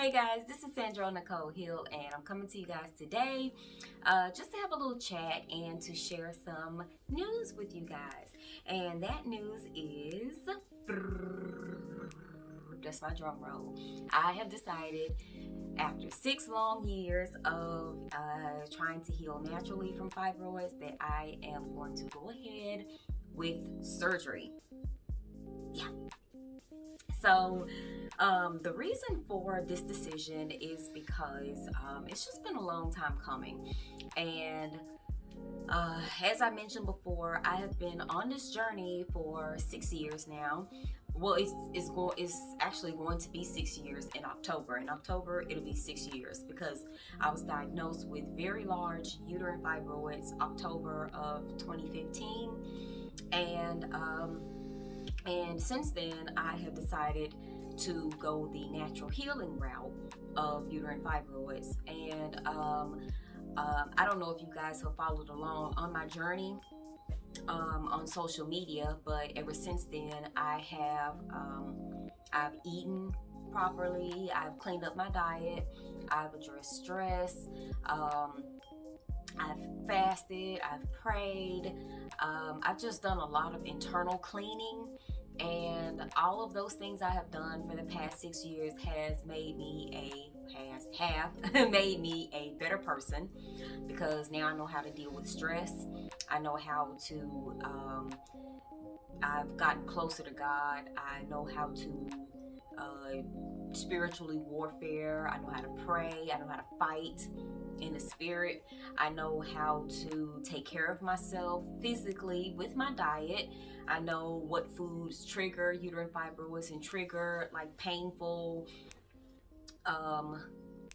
Hey guys, this is Sandra Nicole Hill, and I'm coming to you guys today just to have a little chat and to share some news with you guys. And that news is, that's my drum roll. I have decided, after 6 long years of trying to heal naturally from fibroids, that I am going to go ahead with surgery. Yeah. So the reason for this decision is because it's just been a long time coming. And as I mentioned before, I have been on this journey for 6 years now. Well, it's actually going to be 6 years in October. In October, it'll be 6 years because I was diagnosed with very large uterine fibroids October of 2015, and since then, I have decided to go the natural healing route of uterine fibroids. And I don't know if you guys have followed along on my journey on social media, but ever since then, I've eaten properly. I've cleaned up my diet. I've addressed stress. I've fasted. I've prayed. I've just done a lot of internal cleaning. And all of those things I have done for the past 6 years has made me made me a better person, because now I know how to deal with stress. I know how to, I've gotten closer to God. I know how to spiritually warfare. I know how to pray. I know how to fight in the spirit. I know how to take care of myself physically with my diet. I know what foods trigger uterine fibroids and trigger like painful,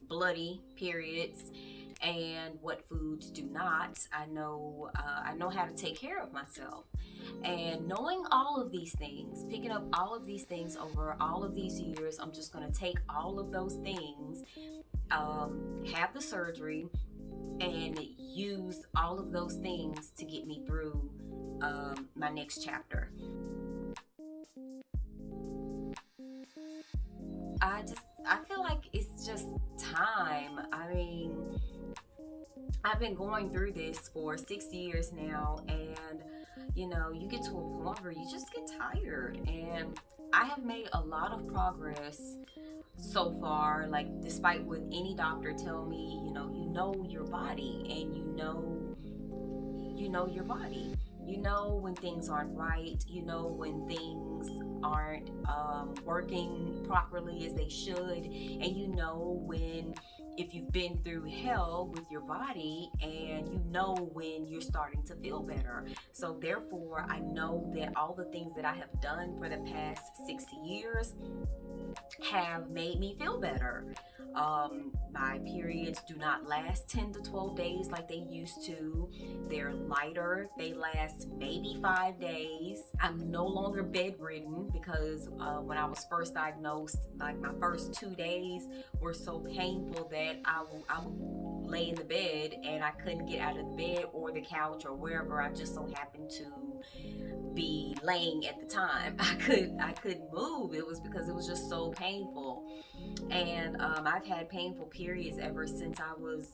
bloody periods, and what foods do not. I know how to take care of myself. And knowing all of these things, picking up all of these things over all of these years, I'm just going to take all of those things, have the surgery, and use all of those things to get me through my next chapter. I feel like it's just time. I mean, I've been going through this for 6 years now, and you get to a point where you just get tired. And I have made a lot of progress so far, like despite what any doctor tell me. You know your body, and you know your body. You know when things aren't right. You know when things aren't working properly as they should, and you know if you've been through hell with your body, and you know when you're starting to feel better. So therefore, I know that all the things that I have done for the past 6 years have made me feel better. My periods do not last 10 to 12 days like they used to. They're lighter. They last maybe 5 days. I'm no longer bedridden, because when I was first diagnosed, like my first 2 days were so painful that I would lay in the bed and I couldn't get out of the bed or the couch or wherever I just so happened to be laying at the time. I couldn't move. It was because it was just so painful. And I've had painful periods ever since I was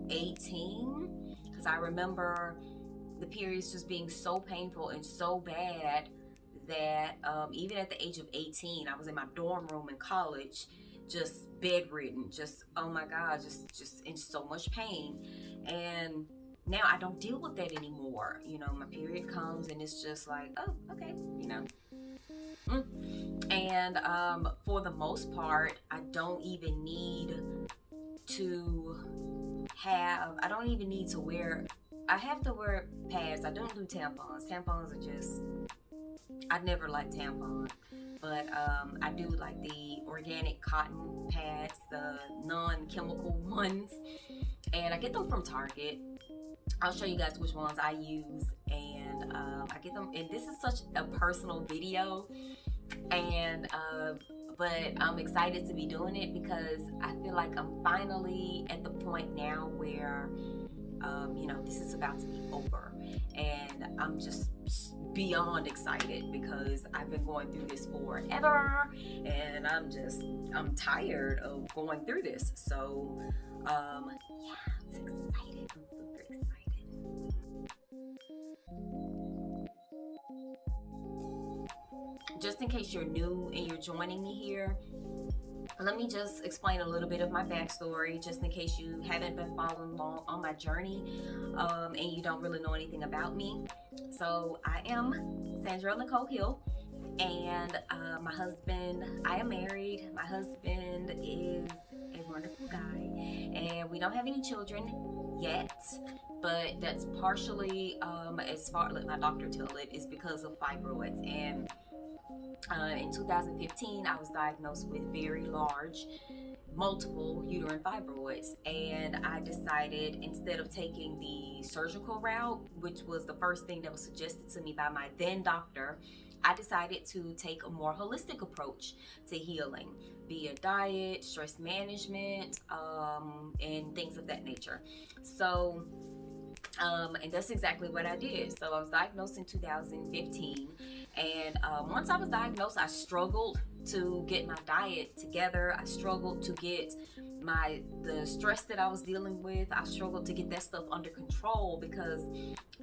18, because I remember the periods just being so painful and so bad that even at the age of 18, I was in my dorm room in college, just bedridden, just, oh my God, just in so much pain. And now I don't deal with that anymore. My period comes and it's just like, oh, okay, And for the most part, I don't even need to wear, I have to wear pads. I don't do tampons. Tampons are just, I never liked tampons. But I do like the organic cotton pads, the non-chemical ones. And I get them from Target. I'll show you guys which ones I use, and I get them. And this is such a personal video, and but I'm excited to be doing it because I feel like I'm finally at the point now where this is about to be over, and I'm just beyond excited because I've been going through this forever, and I'm tired of going through this. So yeah, I'm excited. I'm super excited. Just in case you're new and you're joining me here, let me just explain a little bit of my backstory, just in case you haven't been following along on my journey, and you don't really know anything about me. So I am Sandra Nicole Hill, and I am married. My husband is a wonderful guy, and we don't have any children yet, but that's partially, as far like my doctor told it, is because of fibroids. And in 2015, I was diagnosed with very large, multiple uterine fibroids, and I decided, instead of taking the surgical route, which was the first thing that was suggested to me by my then doctor, I decided to take a more holistic approach to healing via diet, stress management, and things of that nature. So and that's exactly what I did. So I was diagnosed in 2015, and once I was diagnosed, I struggled to get my diet together. I struggled to get the stress that I was dealing with. I struggled to get that stuff under control because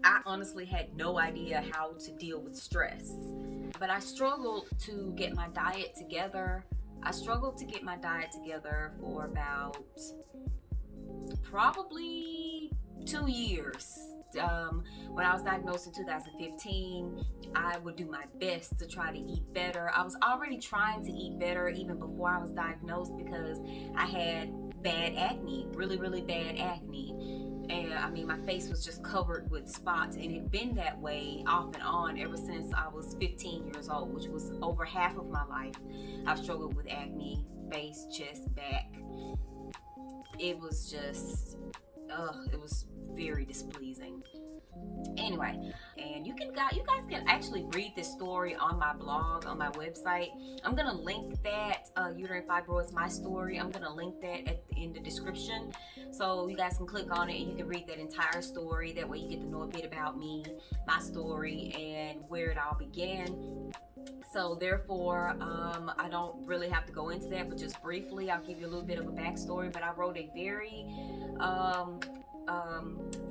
I honestly had no idea how to deal with stress. But I struggled to get my diet together. I struggled to get my diet together for about probably 2 years. When I was diagnosed in 2015, I would do my best to try to eat better. I was already trying to eat better even before I was diagnosed because I had bad acne, really, really bad acne. And I mean, my face was just covered with spots, and it had been that way off and on ever since I was 15 years old, which was over half of my life. I've struggled with acne, face, chest, back. It was just, it was very displeasing. Anyway, and you guys can actually read this story on my blog, on my website. I'm gonna link that Uterine Fibroids, my story. I'm gonna link that in the description, so you guys can click on it and you can read that entire story. That way you get to know a bit about me, my story, and where it all began. So therefore, I don't really have to go into that, but just briefly, I'll give you a little bit of a backstory. But I wrote a very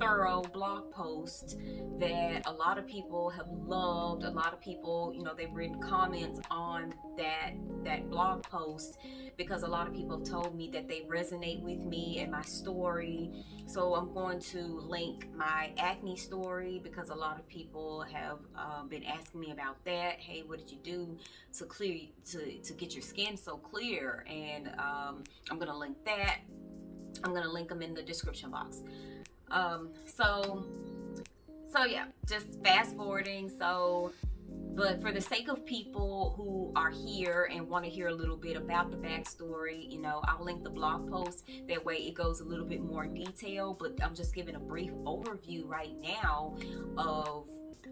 thorough blog post that a lot of people have loved. A lot of people, they've written comments on that blog post because a lot of people have told me that they resonate with me and my story. So I'm going to link my acne story because a lot of people have been asking me about that. Hey, what did you do to get your skin so clear? And I'm gonna link that. I'm gonna link them in the description box. So yeah, just fast forwarding. But for the sake of people who are here and want to hear a little bit about the backstory, I'll link the blog post. That way it goes a little bit more in detail, but I'm just giving a brief overview right now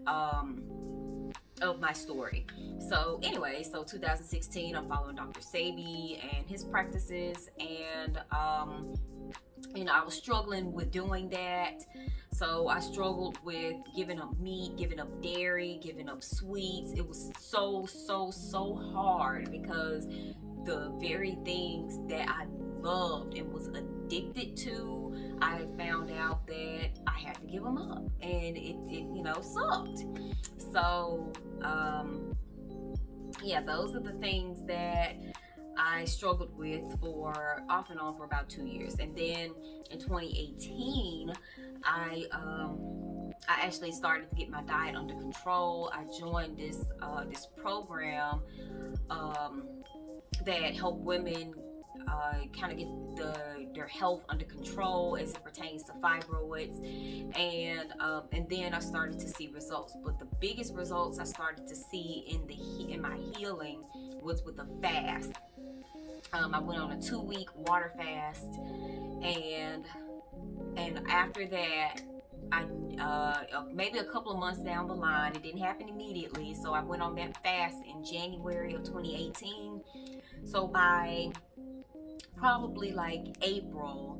of my story. So anyway, 2016, I'm following Dr. Sebi and his practices, and I was struggling with doing that. So I struggled with giving up meat, giving up dairy, giving up sweets. It was so hard because the very things that I loved and was addicted to, I found out that I had to give them up, and it sucked. So yeah, those are the things that I struggled with for off and on for about 2 years. And then in 2018, I actually started to get my diet under control. I joined this program that helped women kind of get their health under control as it pertains to fibroids, and then I started to see results. But the biggest results I started to see in my healing was with a fast. I went on a 2-week water fast, and after that, I maybe a couple of months down the line, it didn't happen immediately, so I went on that fast in January of 2018. So by probably like April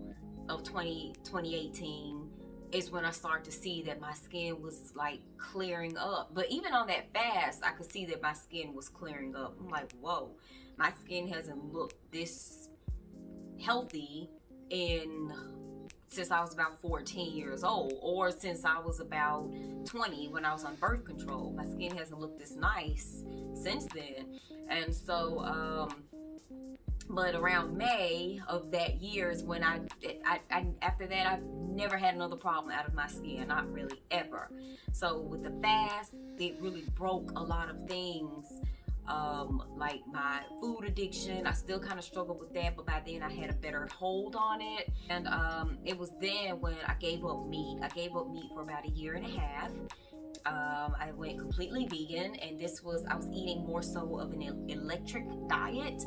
of 2018, is when I start to see that my skin was like clearing up. But even on that fast, I could see that my skin was clearing up. I'm like, whoa, my skin hasn't looked this healthy in since I was about 14 years old, or since I was about 20 when I was on birth control. My skin hasn't looked this nice since then. And so but around May of that year is when I after that, I've never had another problem out of my skin, not really ever. So with the fast, it really broke a lot of things, like my food addiction. I still kind of struggled with that, but by then I had a better hold on it. And it was then when I gave up meat. I gave up meat for about 1.5 years. I went completely vegan, and I was eating more so of an electric diet.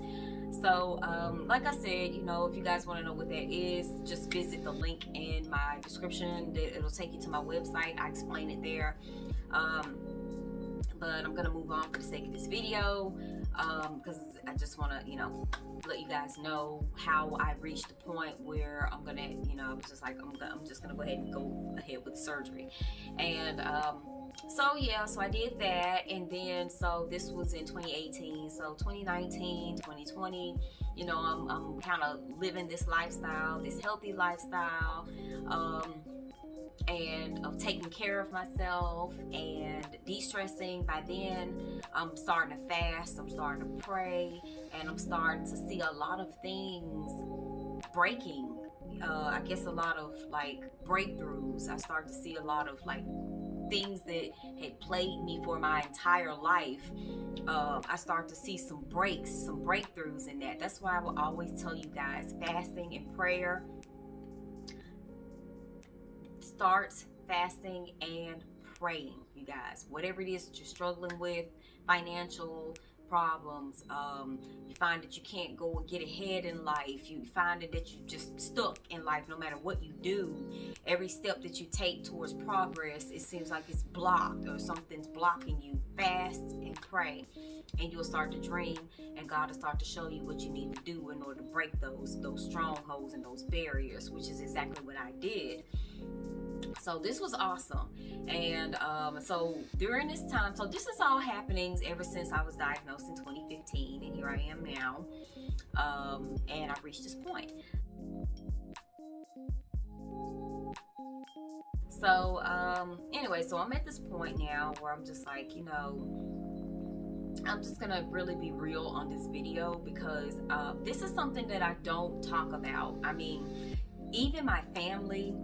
So like I said, you know, if you guys want to know what that is, just visit the link in my description. It'll take you to my website. I explain it there. But I'm gonna move on for the sake of this video, because I just want to, you know, let you guys know how I reached the point where I'm gonna, you know, I was just like, I'm just gonna go ahead and go ahead with surgery. And so yeah, so I did that, and then so this was in 2018. So 2019, 2020, you know, I'm kind of living this lifestyle, this healthy lifestyle, and of taking care of myself and de-stressing. By then, I'm starting to fast, I'm starting to pray, and I'm starting to see a lot of things breaking. I guess a lot of like breakthroughs. I started to see a lot of like things that had plagued me for my entire life. I start to see some breakthroughs in that. That's why I will always tell you guys, fasting and prayer. Start fasting and praying, you guys. Whatever it is that you're struggling with, financial problems, you find that you can't go and get ahead in life, you find that you're just stuck in life. No matter what you do, every step that you take towards progress, it seems like it's blocked or something's blocking you. Fast and pray, and you'll start to dream, and God will start to show you what you need to do in order to break those strongholds and those barriers, which is exactly what I did. So this was awesome. And so during this time, so this is all happenings ever since I was diagnosed in 2015, and here I am now, and I've reached this point. So anyway, so I'm at this point now where I'm just like, you know, I'm just gonna really be real on this video, because this is something that I don't talk about. I mean, even my family,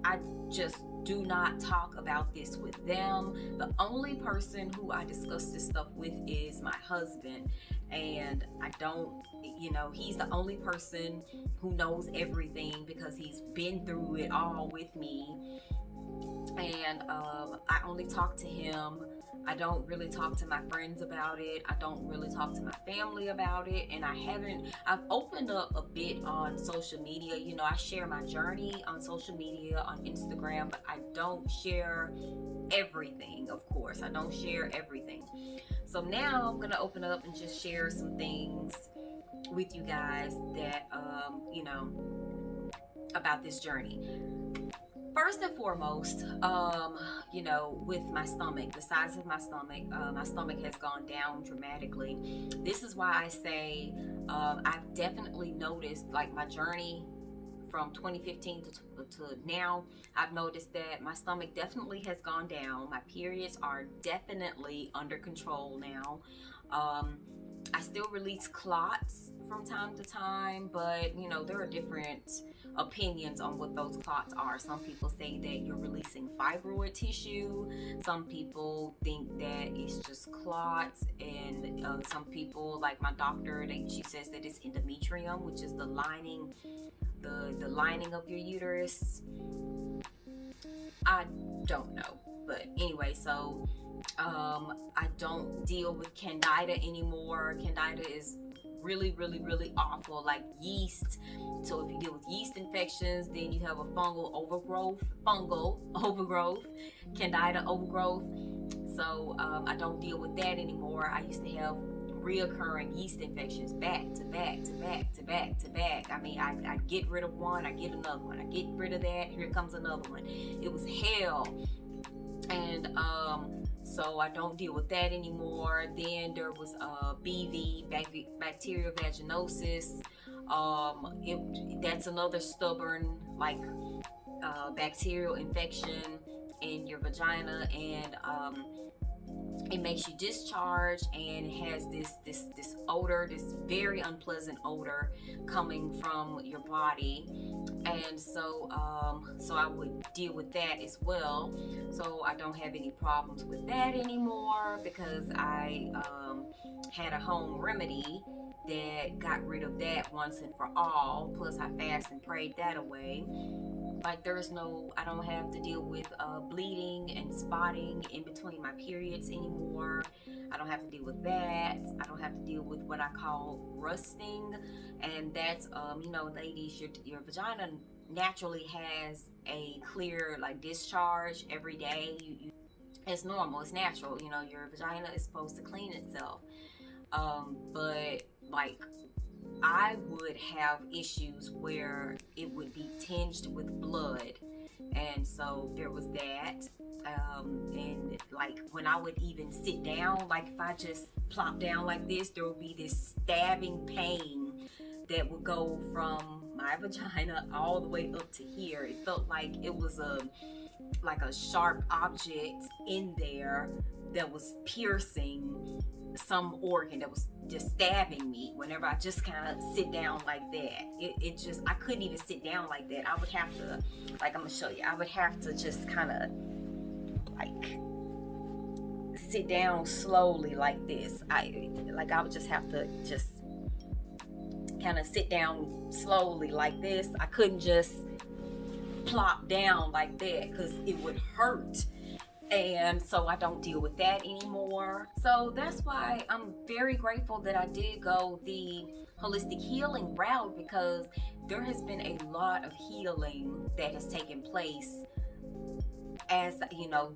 I just do not talk about this with them. The only person who I discuss this stuff with is my husband, and I don't, you know, he's the only person who knows everything because he's been through it all with me. And I only talk to him. I don't really talk to my friends about it. I don't really talk to my family about it. And I've opened up a bit on social media. You know, I share my journey on social media, on Instagram, but I don't share everything, of course. I don't share everything. So now I'm going to open up and just share some things with you guys that, you know, about this journey. First and foremost, you know, with my stomach, the size of my stomach has gone down dramatically. This is why I say I've definitely noticed, like, my journey from 2015 to now. I've noticed that my stomach definitely has gone down. My periods are definitely under control now. I still release clots from time to time, but you know, there are different opinions on what those clots are. Some people say that you're releasing fibroid tissue. Some people think that it's just clots, and some people, like my doctor, she says that it's endometrium, which is the lining, the lining of your uterus. I don't know, but anyway, so I don't deal with candida anymore. Candida is really, really, really awful, like yeast. So if you deal with yeast infections, then you have a fungal overgrowth, candida overgrowth. So I don't deal with that anymore. I used to have reoccurring yeast infections back to back to back to back to back. I mean, I get rid of one, I get another one, I get rid of that, here comes another one. It was hell. And so I don't deal with that anymore. Then there was BV, bacterial vaginosis. That's another stubborn, like, bacterial infection in your vagina, and it makes you discharge, and it has this odor, this very unpleasant odor coming from your body. And so I would deal with that as well. So I don't have any problems with that anymore, because I had a home remedy that got rid of that once and for all. Plus I fast and prayed that away. Like, I don't have to deal with bleeding and spotting in between my periods anymore. I don't have to deal with that. I don't have to deal with what I call rusting. And that's, ladies, your vagina naturally has a clear, like, discharge every day. It's normal, it's natural. Your vagina is supposed to clean itself. But, like, I would have issues where it would be tinged with blood, and so there was that. And like, when I would even sit down, like if I just plop down like this, there would be this stabbing pain that would go from my vagina all the way up to here. It felt like it was a sharp object in there that was piercing some organ, that was just stabbing me whenever I just kind of sit down like that. I couldn't even sit down like that. I would have to, like, I'm gonna show you, I would have to just kind of like sit down slowly like this. I would just have to just kind of sit down slowly like this. I couldn't just plop down like that, because it would hurt. And so I don't deal with that anymore. So that's why I'm very grateful that I did go the holistic healing route, because there has been a lot of healing that has taken place as,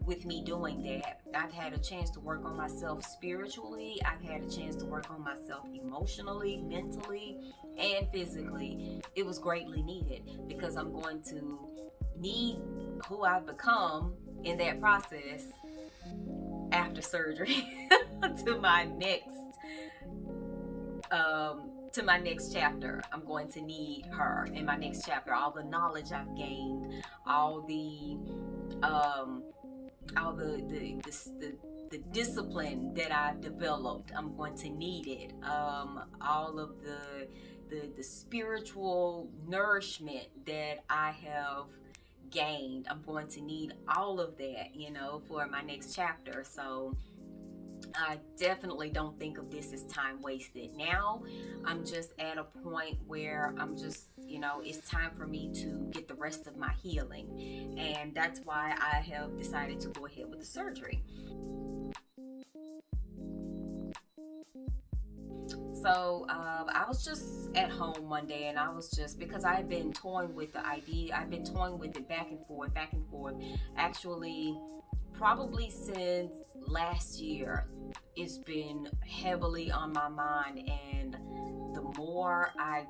with me doing that. I've had a chance to work on myself spiritually. I've had a chance to work on myself emotionally, mentally, and physically. It was greatly needed, because I'm going to need who I've become in that process after surgery to my next chapter. I'm going to need her in my next chapter. All the knowledge I've gained, all the discipline that I've developed, I'm going to need it. All of the spiritual nourishment that I have gained, I'm going to need all of that, for my next chapter. So I definitely don't think of this as time wasted. Now I'm just at a point where I'm just, it's time for me to get the rest of my healing, and that's why I have decided to go ahead with the surgery. So I was just at home one day, and I was just, because I've been toying with the idea, I've been toying with it back and forth, actually probably since last year. It's been heavily on my mind, and the more I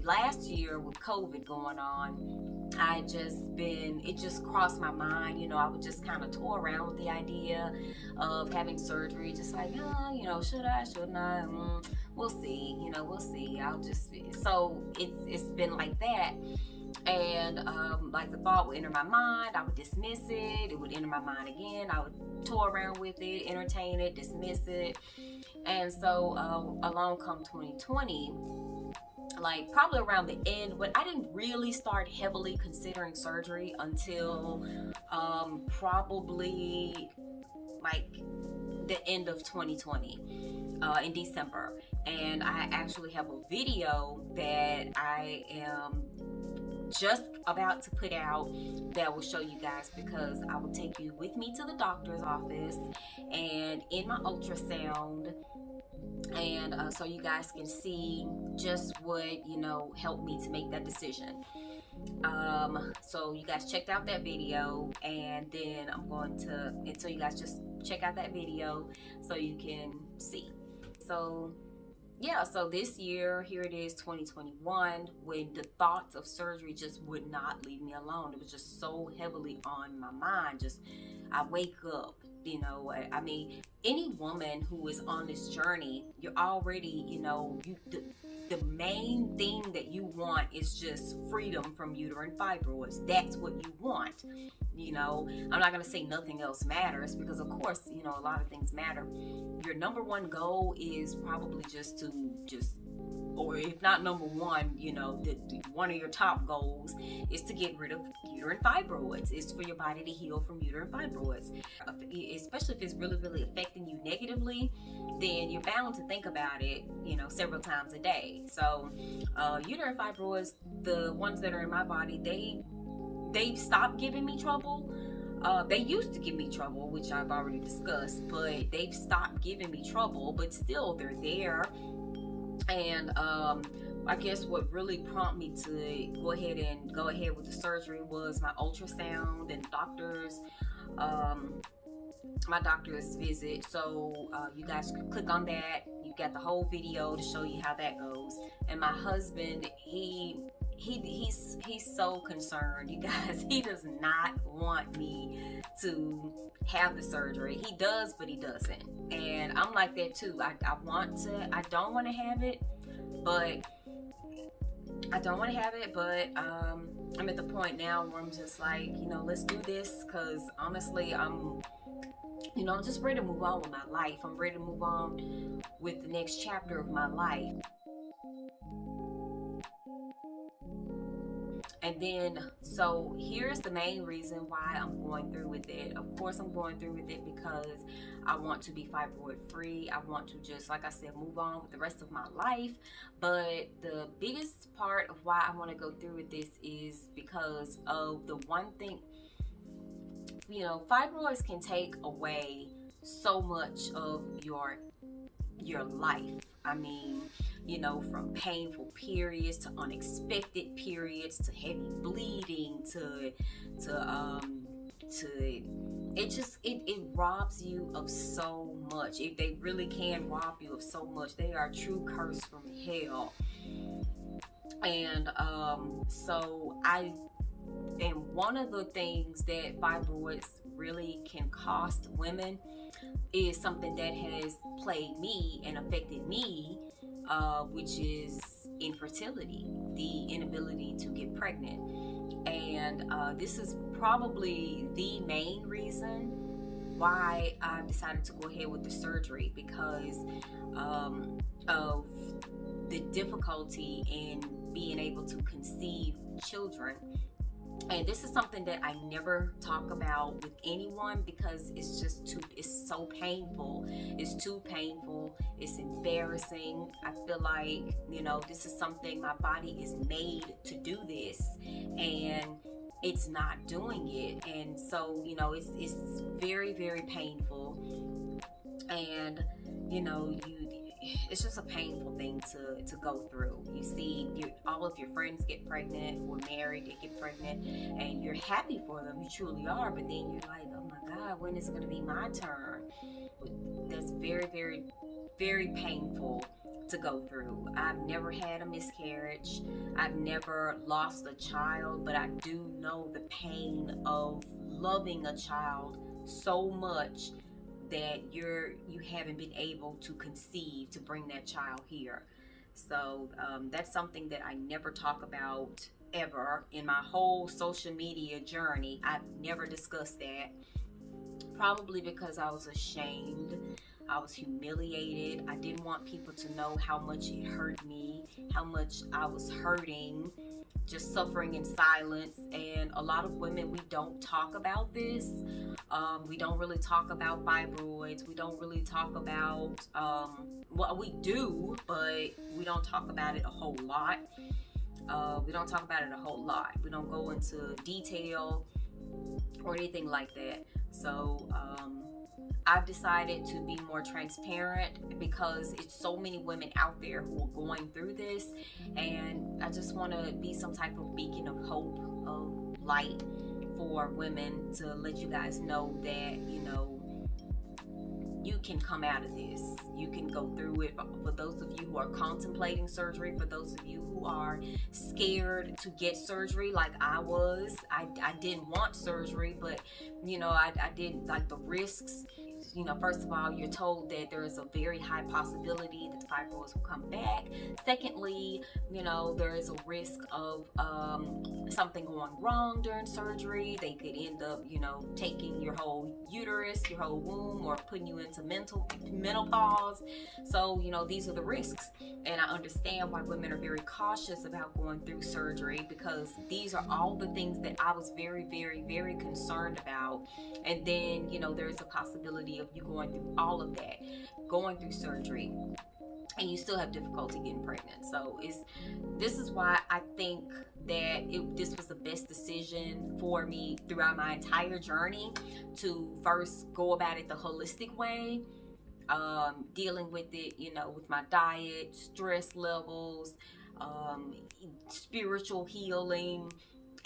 last year with COVID going on, it just crossed my mind. I would just kind of toy around with the idea of having surgery, just like, should I, shouldn't I? We'll see, we'll see. So it's been like that. And like, the thought would enter my mind, I would dismiss it. It would enter my mind again. I would toy around with it, entertain it, dismiss it. And so along come 2020, like probably around the end, but I didn't really start heavily considering surgery until probably like the end of 2020, in December. And I actually have a video that I am just about to put out that will show you guys, because I will take you with me to the doctor's office, and in my ultrasound, And so you guys can see just what, you know, helped me to make that decision. So you guys checked out that video, and then I'm going to, and so you guys just check out that video so you can see. So yeah, so this year, here it is, 2021, when the thoughts of surgery just would not leave me alone. It was just so heavily on my mind. Just, I wake up, you know, I mean, any woman who is on this journey, you're already, you know, the main thing that you want is just freedom from uterine fibroids. That's what you want. You know, I'm not going to say nothing else matters, because of course, you know, a lot of things matter. Your number one goal is probably just to or if not number one, you know, one of your top goals is to get rid of uterine fibroids. It's for your body to heal from uterine fibroids. Especially if it's really, really affecting you negatively, then you're bound to think about it, you know, several times a day. So uterine fibroids, the ones that are in my body, they've stopped giving me trouble. They used to give me trouble, which I've already discussed, but they've stopped giving me trouble, but still they're there. And I guess what really prompted me to go ahead with the surgery was my ultrasound and my doctor's visit. So you guys can click on that. You got the whole video to show you how that goes. And my husband, he's so concerned, you guys. He does not want me to have the surgery. He does, but he doesn't. And I'm like that too. I don't want to have it, but I'm at the point now where I'm just like, you know, let's do this, because honestly, I'm just ready to move on with my life. I'm ready to move on with the next chapter of my life. And then, so here's the main reason why I'm going through with it. Of course, I'm going through with it because I want to be fibroid free. I want to just, like I said, move on with the rest of my life. But the biggest part of why I want to go through with this is because of the one thing, you know, fibroids can take away so much of your life. I mean, you know, from painful periods to unexpected periods to heavy bleeding to it robs you of so much. If they really can rob you of so much, they are a true curse from hell. And one of the things that fibroids really can cost women is something that has plagued me and affected me, which is infertility, the inability to get pregnant. And this is probably the main reason why I decided to go ahead with the surgery, because of the difficulty in being able to conceive children. And this is something that I never talk about with anyone, because it's so painful. It's too painful. It's embarrassing. I feel like, you know, this is something, my body is made to do this, and it's not doing it. And so, you know, it's very, very painful. And, you know, it's just a painful thing to go through. You see, all of your friends get pregnant, or married, they get pregnant, and you're happy for them. You truly are. But then you're like, oh my God, when is it going to be my turn? That's very, very, very painful to go through. I've never had a miscarriage. I've never lost a child, but I do know the pain of loving a child so much that you haven't been able to conceive, to bring that child here. So that's something that I never talk about ever in my whole social media journey. I've never discussed that, probably because I was ashamed. I was humiliated. I didn't want people to know how much it hurt me, how much I was hurting, just suffering in silence. And a lot of women, we don't talk about this. We don't really talk about fibroids. We don't really talk about, well, we do, but we don't talk about it a whole lot. We don't talk about it a whole lot. We don't go into detail or anything like that. So I've decided to be more transparent because it's so many women out there who are going through this, and I just want to be some type of beacon of hope, of light for women, to let you guys know that, you know, you can come out of this. You can go through it. For those of you who are contemplating surgery, for those of you who are scared to get surgery like I was, I didn't want surgery, but you know, I didn't like the risks. You know, first of all, you're told that there is a very high possibility that the fibroids will come back. Secondly, you know, there is a risk of something going wrong during surgery. They could end up, you know, taking your whole uterus, your whole womb, or putting you into menopause. So, you know, these are the risks. And I understand why women are very cautious about going through surgery, because these are all the things that I was very, very, very concerned about. And then, you know, there's a possibility of you going through all of that, going through surgery, and you still have difficulty getting pregnant. So this is why I think that this was the best decision for me throughout my entire journey, to first go about it the holistic way, dealing with it, you know, with my diet, stress levels, spiritual healing,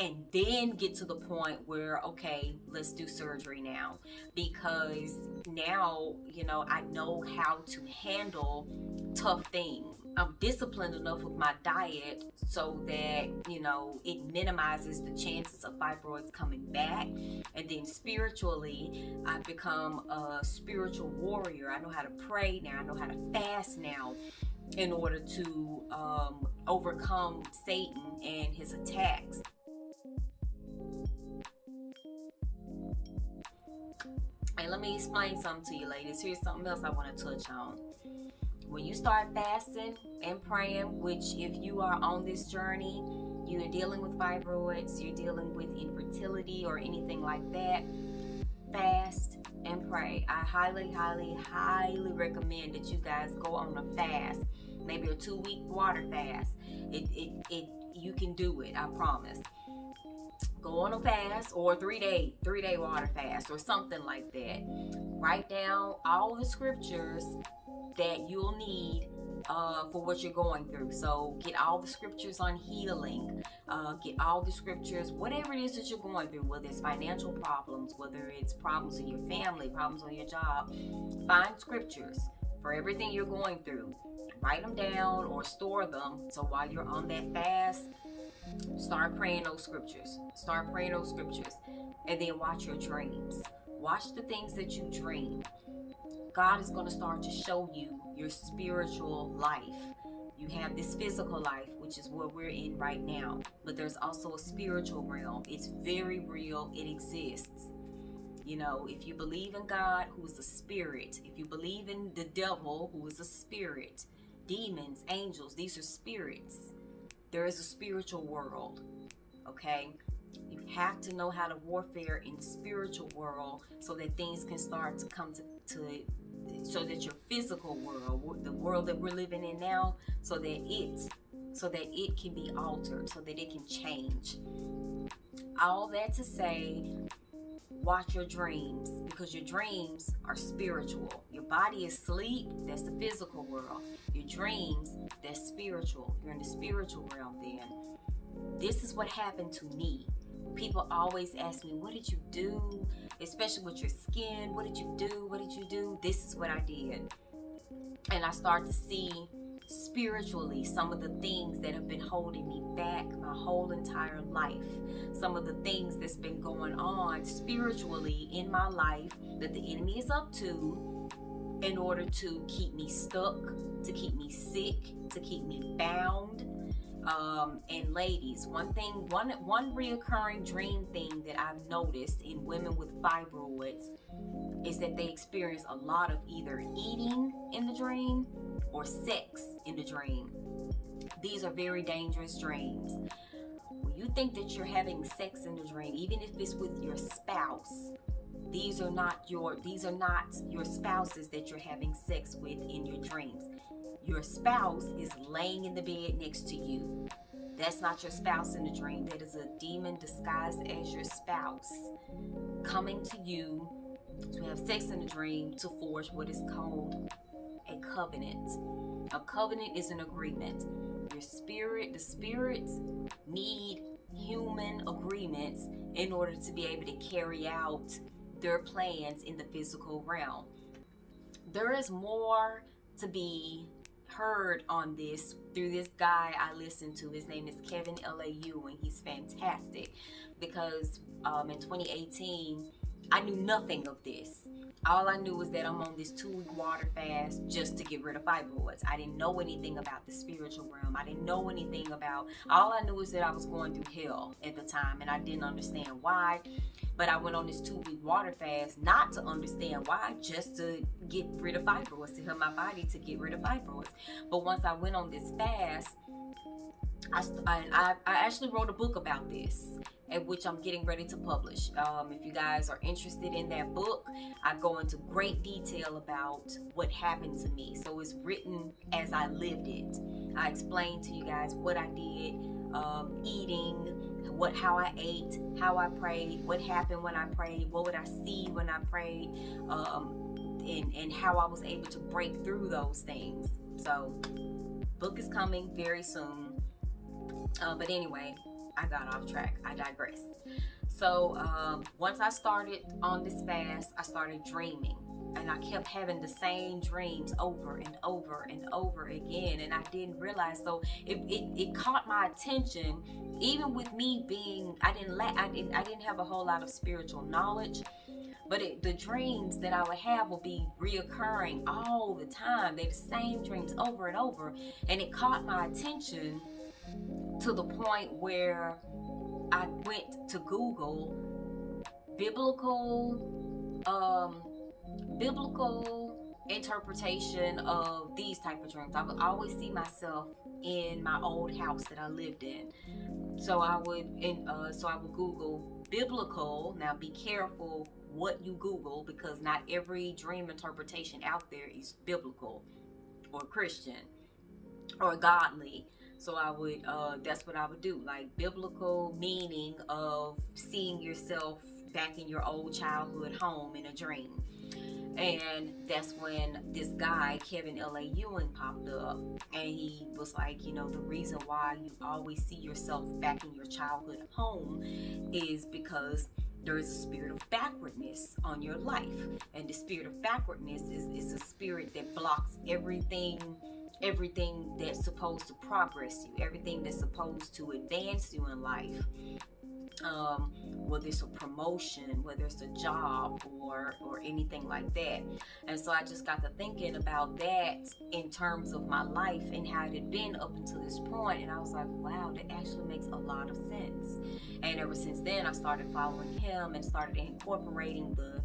and then get to the point where, okay, let's do surgery now. Because now, you know, I know how to handle tough things. I'm disciplined enough with my diet so that, you know, it minimizes the chances of fibroids coming back. And then spiritually, I've become a spiritual warrior. I know how to pray now. I know how to fast now, in order to overcome Satan and his attacks. And let me explain something to you, ladies. Here's something else I want to touch on. When you start fasting and praying, which if you are on this journey, you're dealing with fibroids, you're dealing with infertility or anything like that, fast and pray. I highly, highly, highly recommend that you guys go on a fast, maybe a 2-week water fast. You can do it, I promise. Go on a fast, or 3-day water fast, or something like that. Write down all the scriptures that you'll need for what you're going through. So get all the scriptures on healing, get all the scriptures, whatever it is that you're going through, whether it's financial problems, whether it's problems in your family, problems on your job. Find scriptures for everything you're going through. Write them down or store them, so while you're on that fast, start praying those scriptures. Start praying those scriptures. And then watch your dreams. Watch the things that you dream. God is going to start to show you your spiritual life. You have this physical life, which is what we're in right now. But there's also a spiritual realm. It's very real. It exists. You know, if you believe in God, who is a spirit, if you believe in the devil, who is a spirit, demons, angels, these are spirits. There is a spiritual world, okay? You have to know how to warfare in the spiritual world so that things can start to come to so that your physical world, the world that we're living in now, so that it can be altered, so that it can change. All that to say, watch your dreams, because your dreams are spiritual. Your body is asleep, that's the physical world. Your dreams, that's spiritual. You're in the spiritual realm then. This is what happened to me. People always ask me, what did you do? Especially with your skin, what did you do? What did you do? This is what I did. And I start to see spiritually some of the things that have been holding me back my whole entire life. Some of the things that's been going on spiritually in my life that the enemy is up to, in order to keep me stuck, to keep me sick, to keep me bound. And ladies, one reoccurring dream thing that I've noticed in women with fibroids is that they experience a lot of either eating in the dream or sex in the dream. These are very dangerous dreams. When you think that you're having sex in the dream, even if it's with your spouse, these are not your spouses that you're having sex with in your dreams. Your spouse is laying in the bed next to you. That's not your spouse in the dream. That is a demon disguised as your spouse, coming to you So we have sex in a dream to forge what is called a covenant. A covenant is an agreement. The spirits need human agreements in order to be able to carry out their plans in the physical realm. There is more to be heard on this through this guy I listen to. His name is Kevin Lau, and he's fantastic because in 2018 I knew nothing of this. All I knew was that I'm on this 2-week water fast just to get rid of fibroids. I didn't know anything about the spiritual realm. I didn't know anything about, all I knew was that I was going through hell at the time, and I didn't understand why. But I went on this 2-week water fast not to understand why, just to get rid of fibroids, to help my body to get rid of fibroids. But once I went on this fast, I actually wrote a book about this, at which I'm getting ready to publish. If you guys are interested in that book, I go into great detail about what happened to me. So it's written as I lived it. I explained to you guys what I did, eating, how I ate, how I prayed, what happened when I prayed, what would I see when I prayed, and how I was able to break through those things. So, book is coming very soon. But anyway, I got off track. I digress. So once I started on this fast, I started dreaming. And I kept having the same dreams over and over and over again. And I didn't realize. So it caught my attention. Even with me being, I didn't have a whole lot of spiritual knowledge. But the dreams that I would have will be reoccurring all the time. They're the same dreams over and over. And it caught my attention to the point where I went to Google biblical interpretation of these type of dreams. I would always see myself in my old house that I lived in. So I would Google biblical. Now be careful what you Google, because not every dream interpretation out there is biblical or Christian or godly. So I would, that's what I would do, like biblical meaning of seeing yourself back in your old childhood home in a dream. And that's when this guy, Kevin Lau, popped up, and he was like, the reason why you always see yourself back in your childhood home is because there is a spirit of backwardness on your life. And the spirit of backwardness is a spirit that blocks everything that's supposed to progress you, everything that's supposed to advance you in life, whether it's a promotion, whether it's a job, or anything like that. And so I just got to thinking about that in terms of my life and how it had been up until this point, and I was like, wow, that actually makes a lot of sense. And ever since then, I started following him and started incorporating the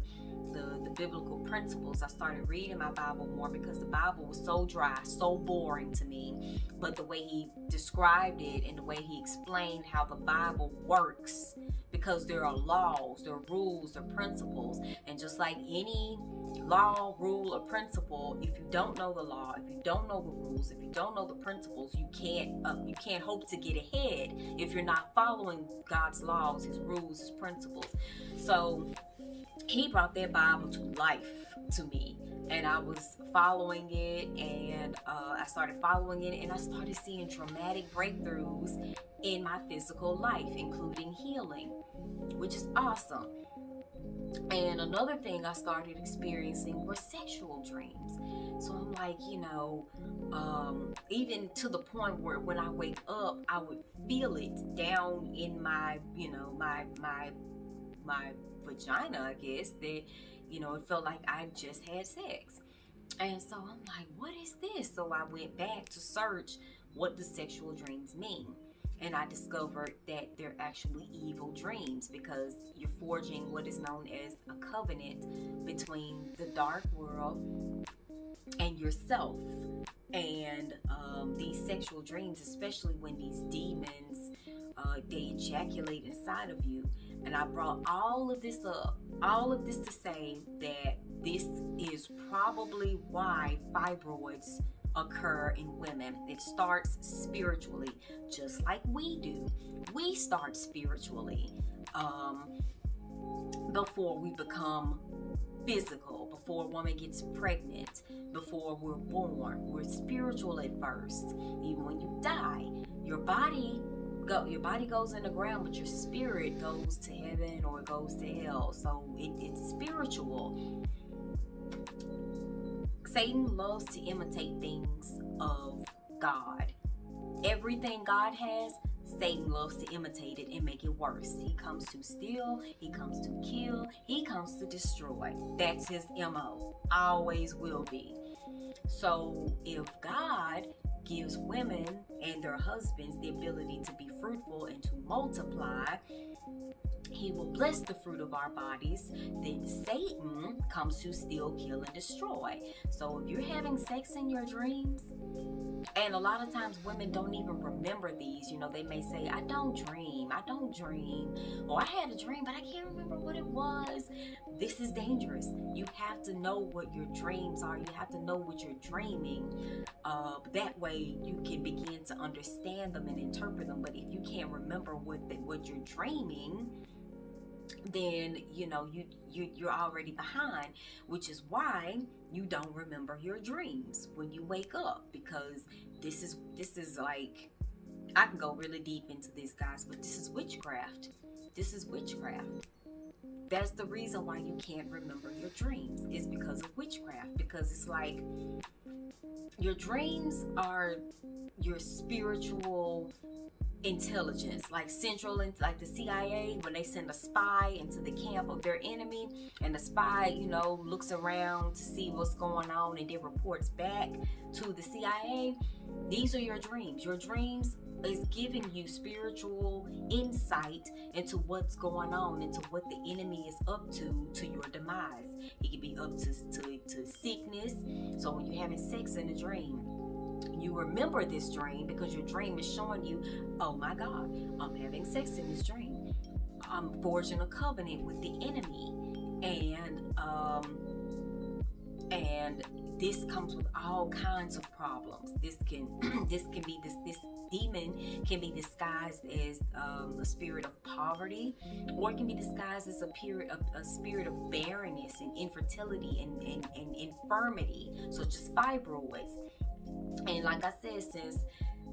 biblical principles. I started reading my Bible more because the Bible was so dry, so boring to me. But the way he described it and the way he explained how the Bible works, because there are laws, there are rules, there are principles. And just like any law, rule, or principle, if you don't know the law, if you don't know the rules, if you don't know the principles, you can't hope to get ahead if you're not following God's laws, his rules, his principles. So he brought that Bible to life to me, and I was following it, and I started following it, and I started seeing dramatic breakthroughs in my physical life, including healing, which is awesome. And another thing I started experiencing were sexual dreams. So I'm like, even to the point where when I wake up, I would feel it down in my, my vagina, I guess, that it felt like I just had sex. And so I'm like, what is this? So I went back to search what do sexual dreams mean, and I discovered that they're actually evil dreams, because you're forging what is known as a covenant between the dark world and yourself. And these sexual dreams, especially when these demons they ejaculate inside of you. And I brought all of this up, all of this to say that this is probably why fibroids occur in women. It starts spiritually, just like we do. We start spiritually before we become physical, before a woman gets pregnant, before we're born. We're spiritual at first. Even when you die, your body goes in the ground, but your spirit goes to heaven or goes to hell. So it's spiritual. Satan loves to imitate things of God. Everything God has, Satan loves to imitate it and make it worse. He comes to steal, he comes to kill, he comes to destroy. That's his MO. Always will be. So if God gives women and their husbands the ability to be fruitful and to multiply, he will bless the fruit of our bodies. Then Satan comes to steal, kill, and destroy. So if you're having sex in your dreams, and a lot of times women don't even remember these. They may say, I don't dream. Or I had a dream, but I can't remember what it was. This is dangerous. You have to know what your dreams are. You have to know what you're dreaming. That way you can begin to understand them and interpret them. But if you can't remember what you're dreaming, then you're already behind, which is why you don't remember your dreams when you wake up, because this is like, I can go really deep into this, guys, but this is witchcraft. That's the reason why you can't remember your dreams, is because of witchcraft. Because it's like, your dreams are your spiritual intelligence, like like the CIA, when they send a spy into the camp of their enemy, and the spy looks around to see what's going on and then reports back to the CIA. These are your dreams. Your dreams is giving you spiritual insight into what's going on, into what the enemy is up to your demise. It can be up to sickness. So when you're having sex in a dream, you remember this dream because your dream is showing you, oh my God, I'm having sex in this dream. I'm forging a covenant with the enemy. And this comes with all kinds of problems. This demon can be disguised as a spirit of poverty, or it can be disguised as a spirit of barrenness and infertility and infirmity, such as fibroids. And like I said, since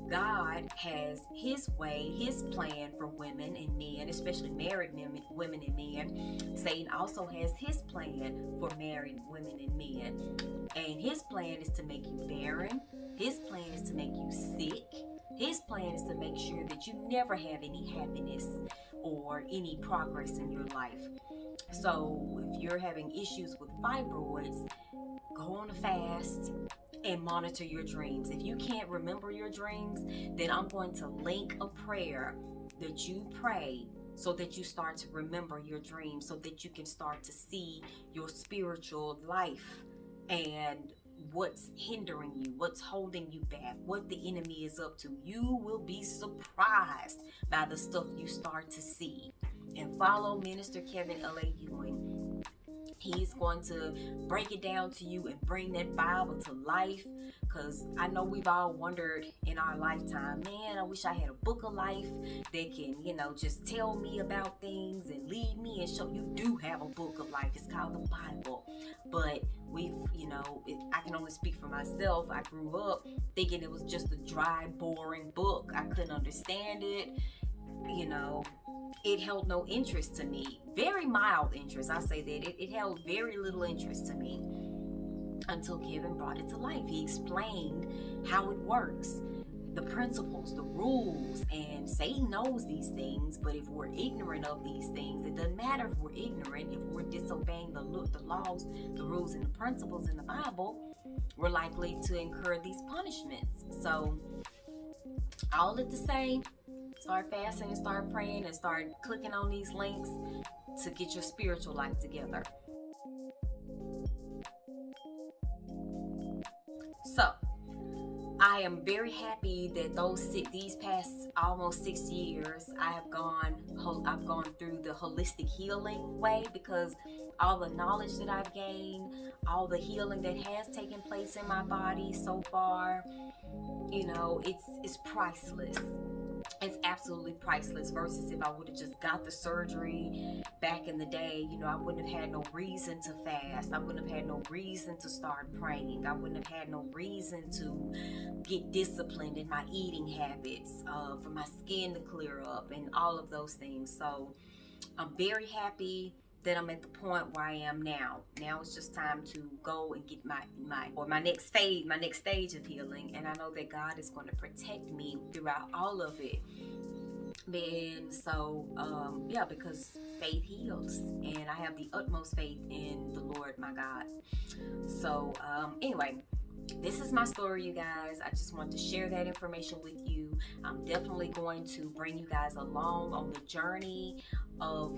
God has his way, his plan for women and men, especially married women and men, Satan also has his plan for married women and men. And his plan is to make you barren. His plan is to make you sick. His plan is to make sure that you never have any happiness or any progress in your life. So if you're having issues with fibroids, go on a fast and monitor your dreams. If you can't remember your dreams, then I'm going to link a prayer that you pray so that you start to remember your dreams, so that you can start to see your spiritual life and what's hindering you, what's holding you back, what the enemy is up to. You will be surprised by the stuff you start to see. And follow Minister Kevin L.A. Ewing. He's going to break it down to you and bring that Bible to life. Because I know we've all wondered in our lifetime, man, I wish I had a book of life that can, just tell me about things and lead me and show. You do have a book of life. It's called the Bible. But I can only speak for myself. I grew up thinking it was just a dry, boring book. I couldn't understand it. It held no interest to me. Very mild interest. I say that. It held very little interest to me until Kevin brought it to life. He explained how it works, the principles, the rules, and Satan knows these things, but if we're ignorant of these things, it doesn't matter if we're ignorant. If we're disobeying the laws, the rules, and the principles in the Bible, we're likely to incur these punishments. So, all it to say, start fasting and start praying and start clicking on these links to get your spiritual life together. So, I am very happy that these past almost 6 years I've gone through the holistic healing way, because all the knowledge that I've gained, all the healing that has taken place in my body so far, it's priceless. it's absolutely priceless, versus if I would have just got the surgery back in the day. You know, I wouldn't have had no reason to fast. I wouldn't have had no reason to start praying. I wouldn't have had no reason to get disciplined in my eating habits, for my skin to clear up and all of those things. So I'm very happy that I'm at the point where I am now. Now it's just time to go and get my next phase, my next stage of healing. And I know that God is going to protect me throughout all of it. And so, yeah, because faith heals, and I have the utmost faith in the Lord, my God. So, anyway, this is my story, you guys. I just want to share that information with you. I'm definitely going to bring you guys along on the journey of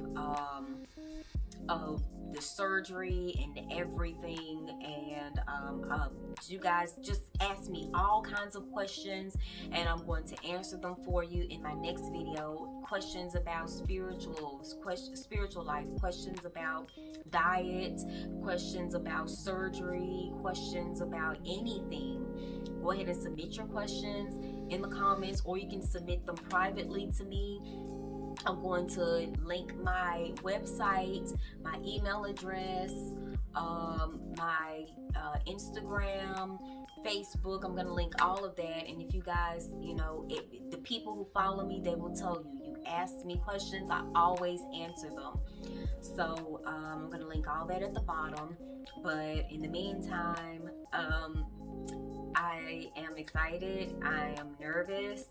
the surgery and everything. And you guys just ask me all kinds of questions, and I'm going to answer them for you in my next video. Questions about spiritual life, questions about diet, questions about surgery, questions about anything. Go ahead and submit your questions in the comments, or you can submit them privately to me. I'm going to link my website, my email address, my Instagram, Facebook. I'm going to link all of that. And if you guys, you know, the people who follow me, they will tell you. You ask me questions, I always answer them. So I'm going to link all that at the bottom. But in the meantime, I am excited. I am nervous.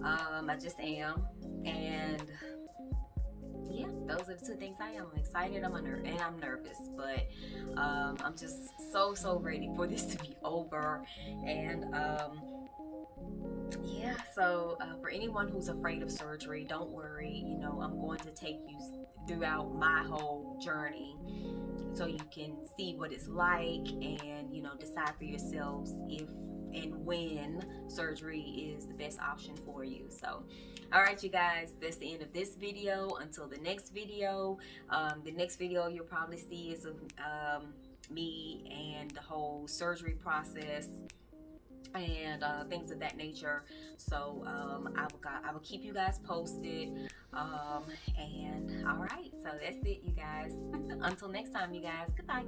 I just am. And yeah, those are the two things I am. I'm excited, and I'm nervous, but I'm just so ready for this to be over. And yeah, so for anyone who's afraid of surgery, don't worry. You know, I'm going to take you throughout my whole journey, so you can see what it's like, and you know, decide for yourselves if and when surgery is the best option for you. So all right, you guys, that's the end of this video. Until the next video, you'll probably see is me and the whole surgery process and things of that nature. So I will keep you guys posted. And all right, so that's it, you guys. Until next time, you guys, goodbye.